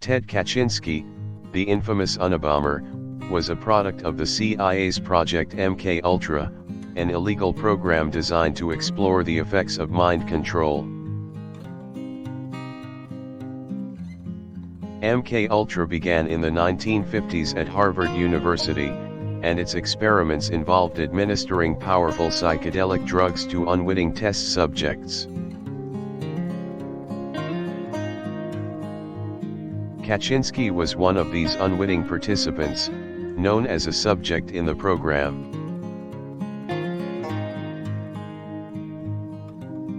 Ted Kaczynski, the infamous Unabomber, was a product of the CIA's Project MK-Ultra, an illegal program designed to explore the effects of mind control. MK-Ultra began in the 1950s at Harvard University, and its experiments involved administering powerful psychedelic drugs to unwitting test subjects. Kaczynski was one of these unwitting participants, known as a subject in the program.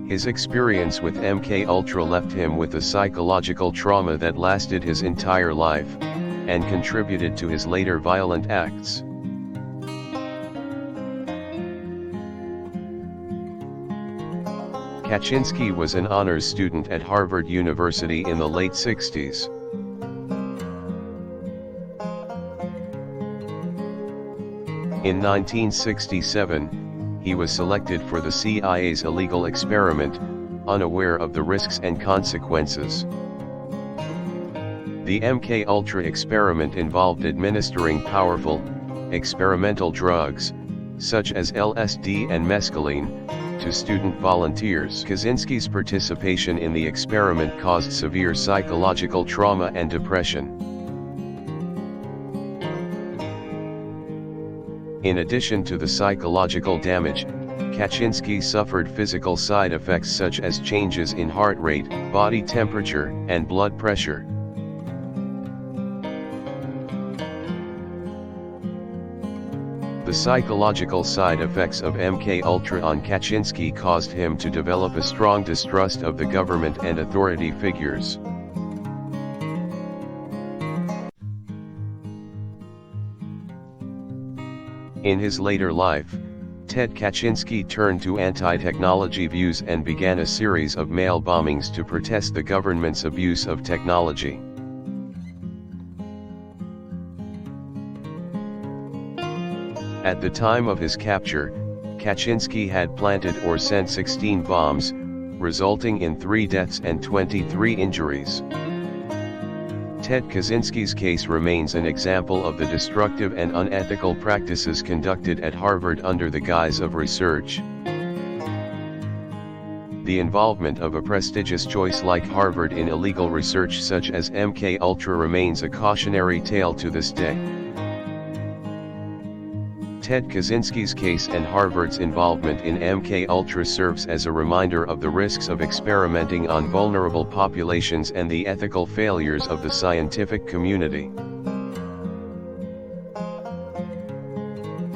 His experience with MK-Ultra left him with a psychological trauma that lasted his entire life, and contributed to his later violent acts. Kaczynski was an honors student at Harvard University in the late 60s. In 1967, he was selected for the CIA's illegal experiment, unaware of the risks and consequences. The MK-Ultra experiment involved administering powerful, experimental drugs, such as LSD and mescaline, to student volunteers. Kaczynski's participation in the experiment caused severe psychological trauma and depression. In addition to the psychological damage, Kaczynski suffered physical side effects such as changes in heart rate, body temperature, and blood pressure. The psychological side effects of MK-Ultra on Kaczynski caused him to develop a strong distrust of the government and authority figures. In his later life, Ted Kaczynski turned to anti-technology views and began a series of mail bombings to protest the government's abuse of technology. At the time of his capture, Kaczynski had planted or sent 16 bombs, resulting in 3 deaths and 23 injuries. Ted Kaczynski's case remains an example of the destructive and unethical practices conducted at Harvard under the guise of research. The involvement of a prestigious choice like Harvard in illegal research such as MK-Ultra remains a cautionary tale to this day. Ted Kaczynski's case and Harvard's involvement in MK-Ultra serves as a reminder of the risks of experimenting on vulnerable populations and the ethical failures of the scientific community.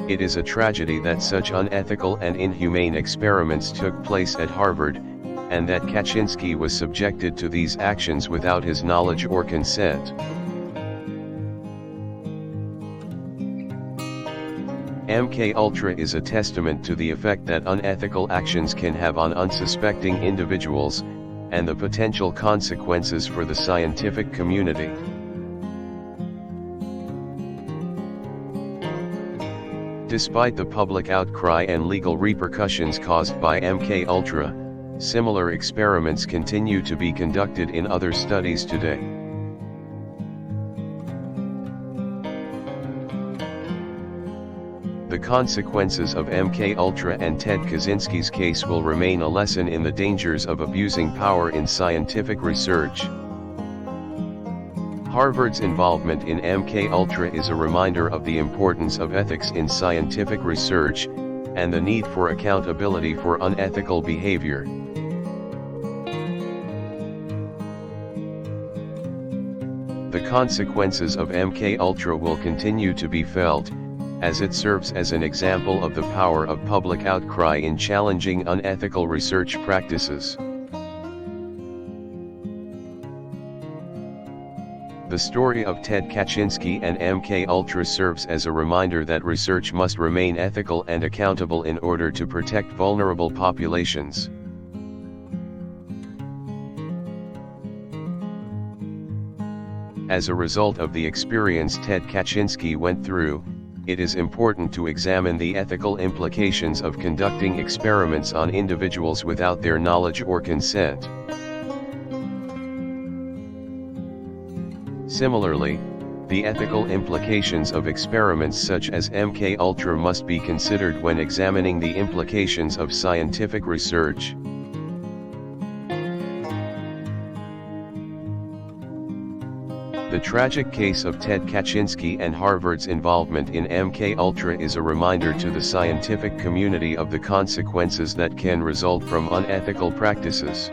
It is a tragedy that such unethical and inhumane experiments took place at Harvard, and that Kaczynski was subjected to these actions without his knowledge or consent. MK-Ultra is a testament to the effect that unethical actions can have on unsuspecting individuals, and the potential consequences for the scientific community. Despite the public outcry and legal repercussions caused by MK-Ultra, similar experiments continue to be conducted in other studies today. The consequences of MK-Ultra and Ted Kaczynski's case will remain a lesson in the dangers of abusing power in scientific research. Harvard's involvement in MK-Ultra is a reminder of the importance of ethics in scientific research, and the need for accountability for unethical behavior. The consequences of MK-Ultra will continue to be felt, as it serves as an example of the power of public outcry in challenging unethical research practices. The story of Ted Kaczynski and MK-Ultra serves as a reminder that research must remain ethical and accountable in order to protect vulnerable populations. As a result of the experience Ted Kaczynski went through, it is important to examine the ethical implications of conducting experiments on individuals without their knowledge or consent. Similarly, the ethical implications of experiments such as MKUltra must be considered when examining the implications of scientific research. The tragic case of Ted Kaczynski and Harvard's involvement in MKUltra is a reminder to the scientific community of the consequences that can result from unethical practices.